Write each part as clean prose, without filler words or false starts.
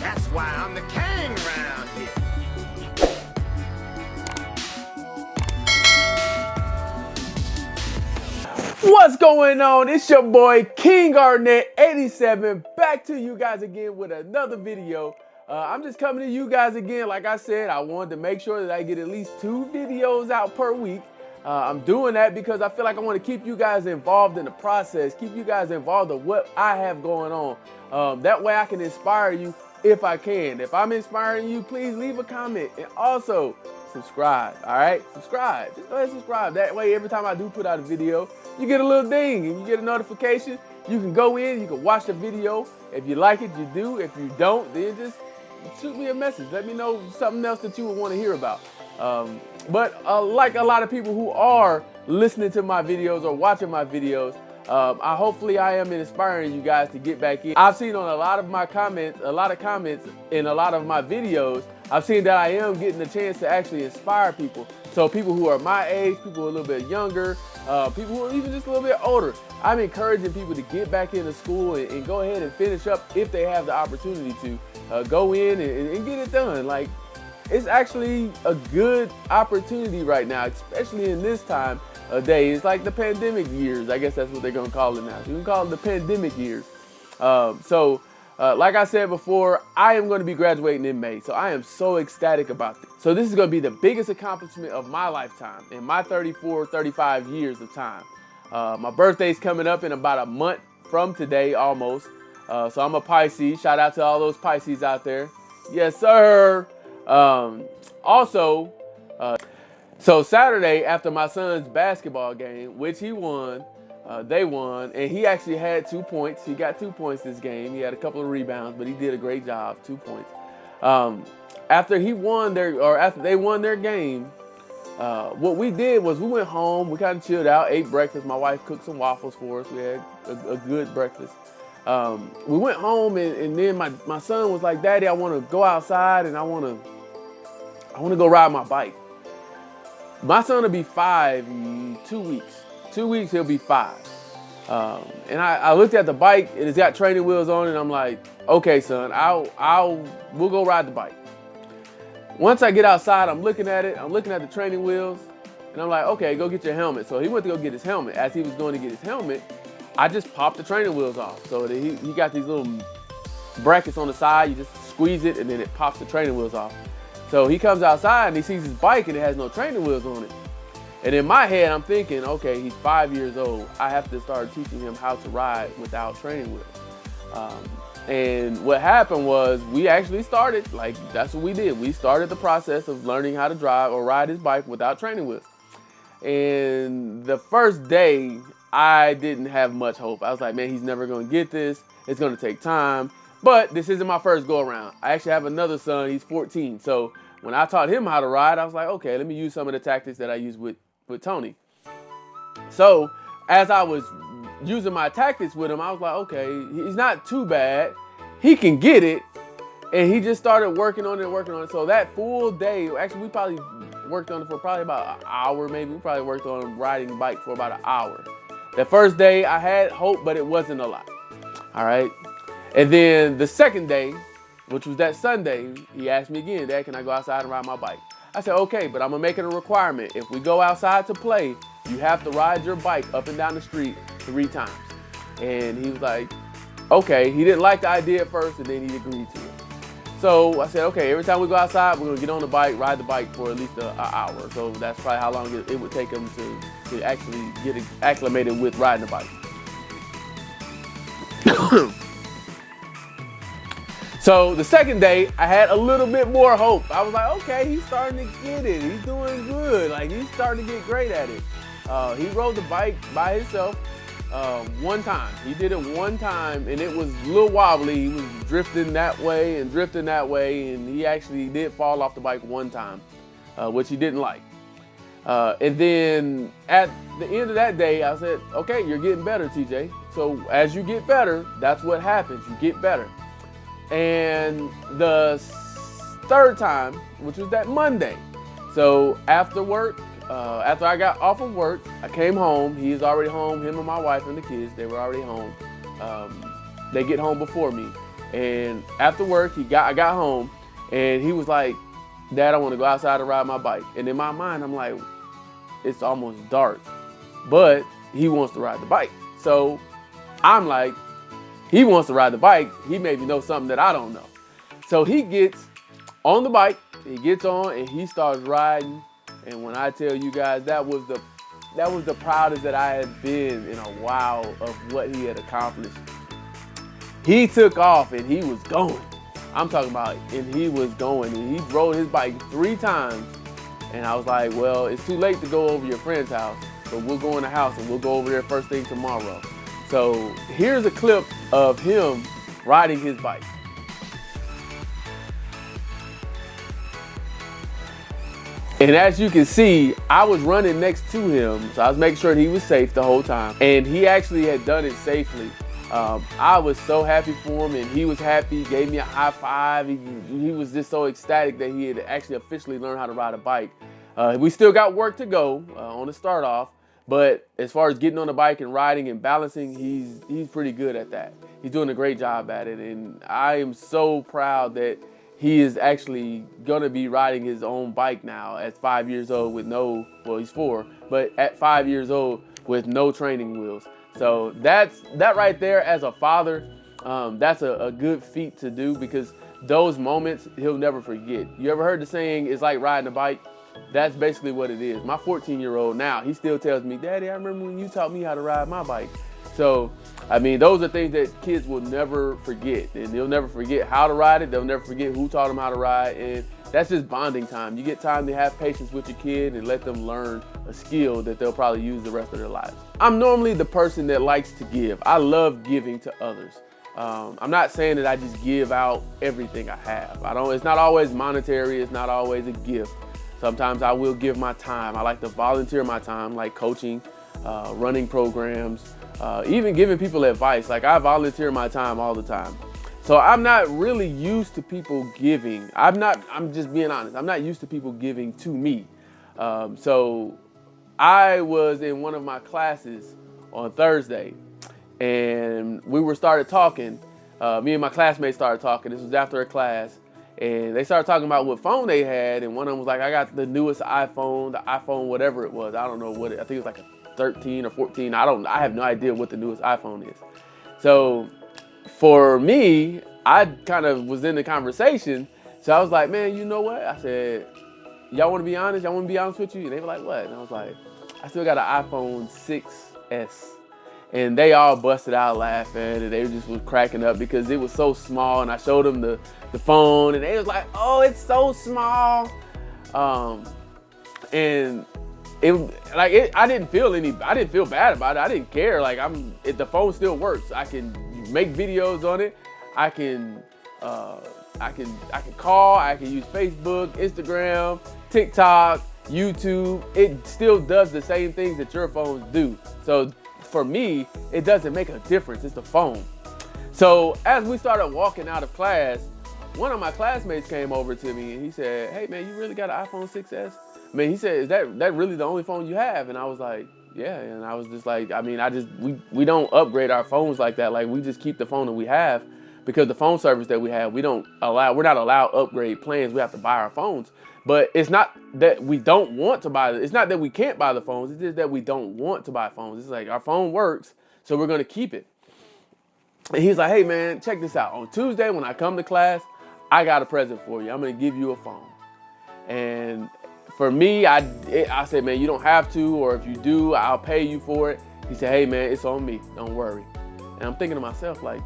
That's why I'm the king round here. What's going on? It's your boy King Arnett 87 back to you guys again with another video. I'm just coming to you guys again. Like I said, I wanted to make sure that I get at least 2 videos out per week. I'm doing that because I feel like I want to keep you guys involved in the process, keep you guys involved in what I have going on. That way I can inspire you if I can. If I'm inspiring you, please leave a comment and also subscribe. All right, subscribe. Just go ahead and subscribe. That way, every time I do put out a video, you get a little ding and you get a notification. You can go in, you can watch the video. If you like it, you do. If you don't, then just shoot me a message. Let me know something else that you would want to hear about. But like a lot of people who are listening to my videos or watching my videos, hopefully I am inspiring you guys to get back in. I've seen on a lot of comments in a lot of my videos, I've seen that I am getting a chance to actually inspire people. So people who are my age, people who are a little bit younger, people who are even just a little bit older, I'm encouraging people to get back into school and go ahead and finish up if they have the opportunity to. Go in and get it done. Like, it's actually a good opportunity right now, especially in this time of day. It's like the pandemic years. I guess that's what they're gonna call it now. You can call it the pandemic years. Like I said before, I am gonna be graduating in May. So I am so ecstatic about this. So this is gonna be the biggest accomplishment of my lifetime in my 34, 35 years of time. My birthday's coming up in about a month from today, almost. So I'm a Pisces. Shout out to all those Pisces out there. Yes, sir. So Saturday after my son's basketball game, which he won, they won, and he actually had 2 points. He got 2 points this game. He had a couple of rebounds, but he did a great job, 2 points. After they won their game, what we did was we went home, we kind of chilled out, ate breakfast. My wife cooked some waffles for us. We had a good breakfast. We went home and then my son was like, "Daddy, I want to go outside and I want to go ride my bike." My son will be 5 in 2 weeks. 2 weeks he'll be 5. And I looked at the bike and it's got training wheels on it. And I'm like, "Okay, son, we'll go ride the bike." Once I get outside, I'm looking at it. I'm looking at the training wheels, and I'm like, "Okay, go get your helmet." So he went to go get his helmet. As he was going to get his helmet, I just popped the training wheels off. So that he got these little brackets on the side. You just squeeze it and then it pops the training wheels off. So he comes outside and he sees his bike and it has no training wheels on it. And in my head, I'm thinking, okay, he's 5 years old. I have to start teaching him how to ride without training wheels. And what happened was we actually started, like, that's what we did. We started the process of learning how to drive or ride his bike without training wheels. And the first day, I didn't have much hope. I was like, man, he's never gonna get this. It's gonna take time. But this isn't my first go around. I actually have another son, he's 14. So when I taught him how to ride, I was like, okay, let me use some of the tactics that I used with Tony. So as I was using my tactics with him, I was like, okay, he's not too bad. He can get it. And he just started working on it. So that full day, actually we probably worked on it for probably about an hour, maybe. We probably worked on riding the bike for about an hour. The first day I had hope, but it wasn't a lot. All right. And then the second day, which was that Sunday, he asked me again, "Dad, can I go outside and ride my bike?" I said, "Okay, but I'm gonna make it a requirement. If we go outside to play, you have to ride your bike up and down the street 3 times." And he was like, okay. He didn't like the idea at first, and then he agreed to it. So I said, okay, every time we go outside, we're gonna get on the bike, ride the bike for at least an hour. So that's probably how long it would take him to actually get acclimated with riding the bike. So the second day, I had a little bit more hope. I was like, okay, he's starting to get it. He's doing good. Like, he's starting to get great at it. He rode the bike by himself one time. He did it one time, and it was a little wobbly. He was drifting that way, and he actually did fall off the bike one time, which he didn't like. And then at the end of that day, I said, okay, you're getting better, TJ. So as you get better, that's what happens. You get better. And the third time, which was that Monday. So after work, after I got off of work, I came home. He's already home, him and my wife and the kids, they were already home. They get home before me. And after work, I got home, and he was like, "Dad, I want to go outside to ride my bike." And in my mind, I'm like, it's almost dark, but he wants to ride the bike. So I'm like, he wants to ride the bike. He maybe knows something that I don't know. So he gets on the bike, he gets on, and he starts riding. And when I tell you guys, that was the proudest that I had been in a while of what he had accomplished. He took off and he was going. I'm talking about, and he was going. And he rode his bike 3 times. And I was like, well, it's too late to go over your friend's house, but we'll go in the house and we'll go over there first thing tomorrow. So here's a clip of him riding his bike. And as you can see, I was running next to him, so I was making sure that he was safe the whole time. And he actually had done it safely. I was so happy for him, and he was happy, gave me a high five. He was just so ecstatic that he had actually officially learned how to ride a bike. We still got work to go on the start off, but as far as getting on the bike and riding and balancing, he's pretty good at that. He's doing a great job at it, and I am so proud that he is actually gonna be riding his own bike now at 5 years old with well, he's 4, but at 5 years old with no training wheels. So that right there, as a father, that's a good feat to do, because those moments he'll never forget. You ever heard the saying, it's like riding a bike? That's basically what it is. My 14-year-old now, he still tells me, "Daddy, I remember when you taught me how to ride my bike." So, I mean, those are things that kids will never forget, and they'll never forget how to ride it. They'll never forget who taught them how to ride, and that's just bonding time. You get time to have patience with your kid and let them learn a skill that they'll probably use the rest of their lives. I'm normally the person that likes to give. I love giving to others. I'm not saying that I just give out everything I have. It's not always monetary. It's not always a gift. Sometimes I will give my time. I like to volunteer my time, like coaching, running programs, even giving people advice. Like, I volunteer my time all the time. So I'm not really used to people giving. I'm just being honest. I'm not used to people giving to me. So I was in one of my classes on Thursday, and we started talking. Me and my classmates started talking. This was after a class. And they started talking about what phone they had, and one of them was like, "I got the newest iPhone, the iPhone whatever it was. I don't know what I think it was like a 13 or 14. I have no idea what the newest iPhone is." So for me, I kind of was in the conversation. So I was like, "Man, you know what?" I said, "Y'all want to be honest? Y'all want to be honest with you?" And they were like, "What?" And I was like, "I still got an iPhone 6S." And they all busted out laughing, and they just was cracking up because it was so small. And I showed them the phone, and they was like, "Oh, it's so small." And I didn't feel bad about it. I didn't care. Like, the phone still works. I can make videos on it. I can call. I can use Facebook, Instagram, TikTok, YouTube. It still does the same things that your phones do. So for me, it doesn't make a difference. It's the phone. So as we started walking out of class, one of my classmates came over to me and he said, "Hey man, you really got an iPhone 6S?" I mean, he said, "Is that really the only phone you have?" And I was like, "Yeah." And I was just like, I mean, we don't upgrade our phones like that. Like, we just keep the phone that we have, because the phone service that we have, we're not allowed upgrade plans. We have to buy our phones. But it's not that we don't want to buy it. It's not that we can't buy the phones. It's just that we don't want to buy phones. It's like, our phone works, so we're going to keep it. And he's like, "Hey man, check this out. On Tuesday when I come to class, I got a present for you. I'm going to give you a phone." And for me, I said, "Man, you don't have to, or if you do, I'll pay you for it." He said, "Hey man, it's on me. Don't worry." And I'm thinking to myself, like,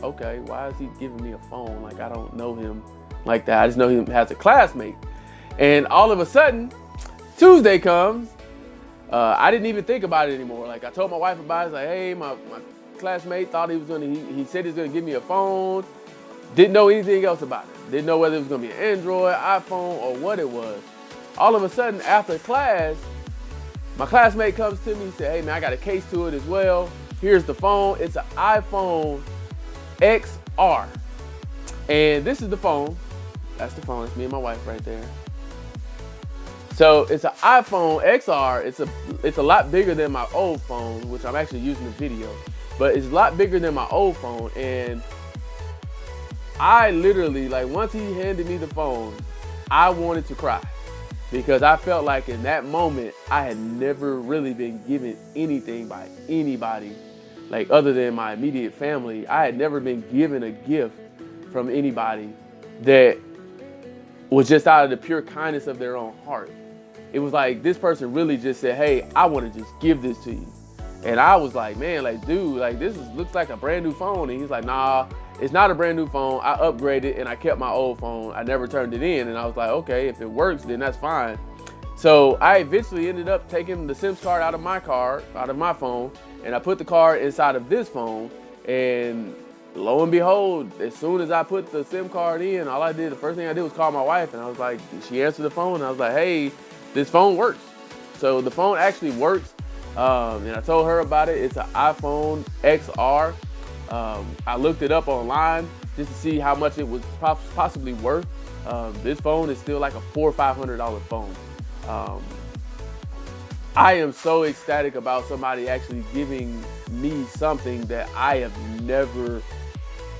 okay, why is he giving me a phone? Like, I don't know him like that. I just know he has a classmate. And all of a sudden, Tuesday comes. I didn't even think about it anymore. Like, I told my wife about it. Like, "Hey, my classmate thought he said he was gonna give me a phone." Didn't know anything else about it. Didn't know whether it was gonna be an Android, iPhone, or what it was. All of a sudden, after class, my classmate comes to me and said, "Hey man, I got a case to it as well. Here's the phone. It's an iPhone XR. And this is the phone." That's the phone. It's me and my wife right there. So it's an iPhone XR. It's a lot bigger than my old phone, which I'm actually using the video. But it's a lot bigger than my old phone. And I literally, like, once he handed me the phone, I wanted to cry because I felt like in that moment, I had never really been given anything by anybody, like other than my immediate family. I had never been given a gift from anybody that was just out of the pure kindness of their own heart. It was like this person really just said, hey, I want to just give this to you. And I was like, man, like, dude, like, looks like a brand new phone. And he's like, nah, it's not a brand new phone. I upgraded and I kept my old phone. I never turned it in. And I was like, okay, if it works, then that's fine. So I eventually ended up taking the SIM card out of my phone, and I put the card inside of this phone. And lo and behold, as soon as I put the SIM card in, the first thing I did was call my wife. And I was like, she answered the phone. And I was like, hey, this phone works. So the phone actually works. And I told her about it. It's an iPhone XR. I looked it up online just to see how much it was possibly worth. This phone is still like a $400 or $500 phone. I am so ecstatic about somebody actually giving me something that I have never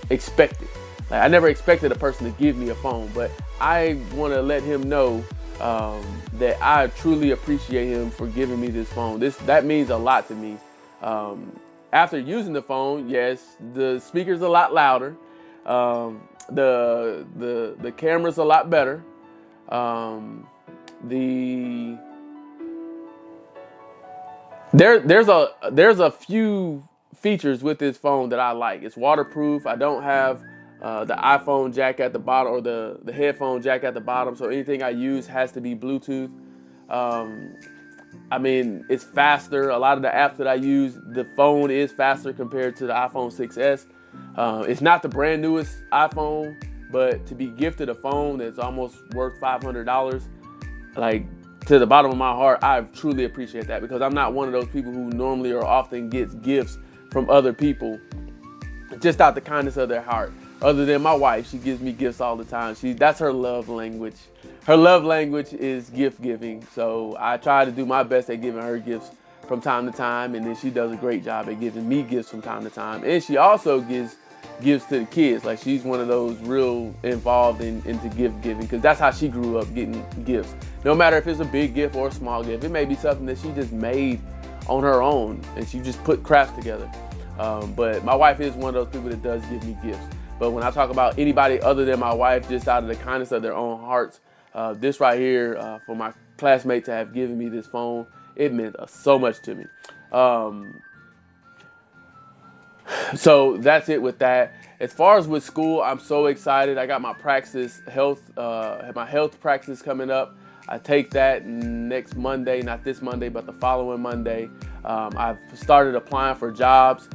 expected. Like, I never expected a person to give me a phone, but I want to let him know that I truly appreciate him for giving me this phone. That means a lot to me. After using the phone, yes, the speaker's a lot louder. The camera's a lot better. There's a few features with this phone that I like. It's waterproof. I don't have the iPhone jack at the bottom, or the headphone jack at the bottom, so anything I use has to be Bluetooth. I mean, it's faster. A lot of the apps that I use, the phone is faster compared to the iPhone 6S. It's not the brand newest iPhone, but to be gifted a phone that's almost worth $500, like, to the bottom of my heart, I truly appreciate that, because I'm not one of those people who normally or often gets gifts from other people just out the kindness of their heart. Other than my wife, she gives me gifts all the time. That's her love language. Her love language is gift giving. So I try to do my best at giving her gifts from time to time, and then she does a great job at giving me gifts from time to time. And she also gives gifts to the kids. Like, she's one of those real involved into gift giving, because that's how she grew up, getting gifts. No matter if it's a big gift or a small gift, it may be something that she just made on her own and she just put crafts together. But my wife is one of those people that does give me gifts. But when I talk about anybody other than my wife, just out of the kindness of their own hearts, this right here, for my classmate to have given me this phone, it meant so much to me. So that's it with that. As far as with school, I'm so excited. I got my health practice coming up. I take that next Monday, not this Monday, but the following Monday. I've started applying for jobs.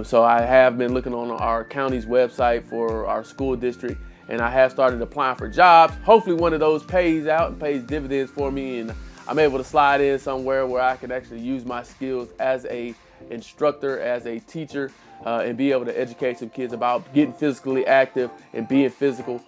So I have been looking on our county's website for our school district, and I have started applying for jobs. Hopefully one of those pays out and pays dividends for me, and I'm able to slide in somewhere where I can actually use my skills as a instructor, as a teacher, and be able to educate some kids about getting physically active and being physical.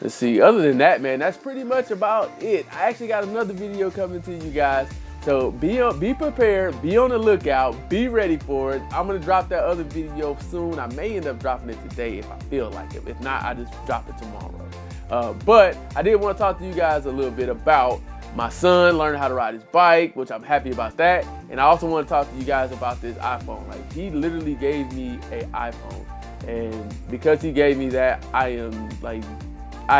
Let's see, other than that, man, that's pretty much about it. I actually got another video coming to you guys. So be prepared, be on the lookout, be ready for it. I'm gonna drop that other video soon. I may end up dropping it today if I feel like it. If not, I just drop it tomorrow. But I did want to talk to you guys a little bit about my son learning how to ride his bike, which I'm happy about that. And I also want to talk to you guys about this iPhone. Like, he literally gave me an iPhone. And because he gave me that, I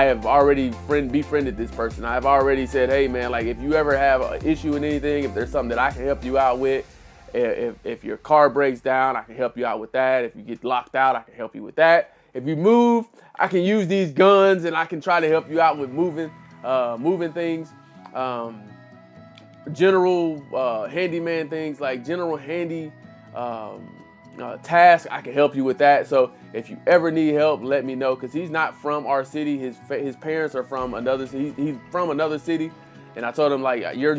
have already befriended this person. I've already said, hey man, like, if you ever have an issue in anything, if there's something that I can help you out with, if your car breaks down, I can help you out with that. If you get locked out, I can help you with that. If you move, I can use these guns and I can try to help you out with moving things. General handyman things, like general handy task, I can help you with that. So if you ever need help, let me know, because he's not from our city. His parents are from another city. He's from another city, and I told him, like, you're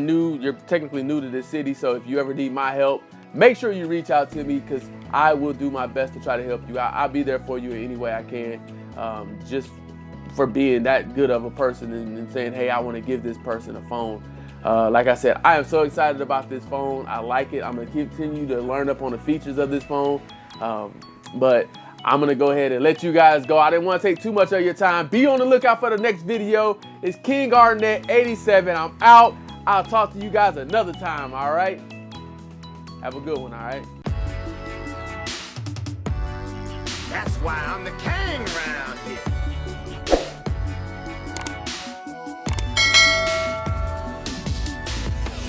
technically new to this city, so if you ever need my help, make sure you reach out to me, because I will do my best to try to help you out. I'll be there for you in any way I can, just for being that good of a person and saying, hey, I want to give this person a phone. Like I said, I am so excited about this phone. I like it. I'm going to continue to learn up on the features of this phone. But I'm gonna go ahead and let you guys go. I didn't want to take too much of your time. Be on the lookout for the next video. It's King Arnett 87. I'm out. I'll talk to you guys another time, all right? Have a good one, all right? That's why I'm the king round here.